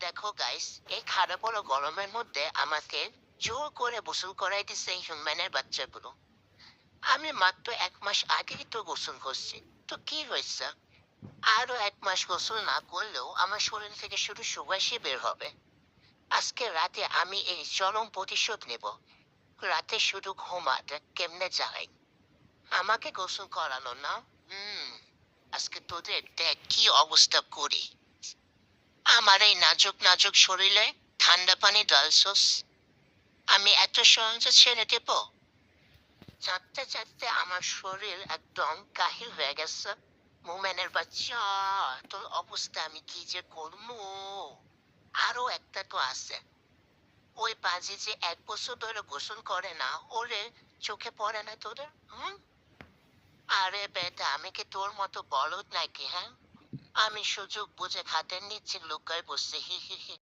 দেখো গাইস, এই খারাপ বড় গরমের মধ্যে আমাকে জোর করে গোসল করাই দিছে এই হিউম্যানের বাচ্চাগুলো। আমি মাত্র 1 মাস আগেই তো গোসল করছি। তো কি হয়েছে? আরো 1 মাস গোসল না করলেও আমার শরীর থেকে শুধু সুবাসই বের হবে। আজকে রাতে আমি এই চরম প্রতিশোধ নেব। রাতে শুধু ঘুমাতে কেমনে যায়? আমাকে গোসল করানো না। হুম। আজকে তোদের দেখ কি অবস্থা করি। আমার এই নাজুক নাজুক শরীরে ঠান্ডা পানি ঢালছস? আমি এত সহজে ছেড়ে দেব? চাটতে চাটতে আমার শরীর একদম কাহিল হয়ে গেছে। মোমেনের বাচ্চা, তোর অবস্থা আমি কি যে করবো। আরো একটা তো আছে, ওই পাজি যে 1 বছর ধরে গোসল করে না, ওরে চোখে পড়ে না তোদের? হুম। আরে বেটা, আমি কি তোর মতো বলদ নাকি, হ্যাঁ? আমি সুযোগ বুঝে খাটের নিচে লুকায় বসছি, হি হি হি।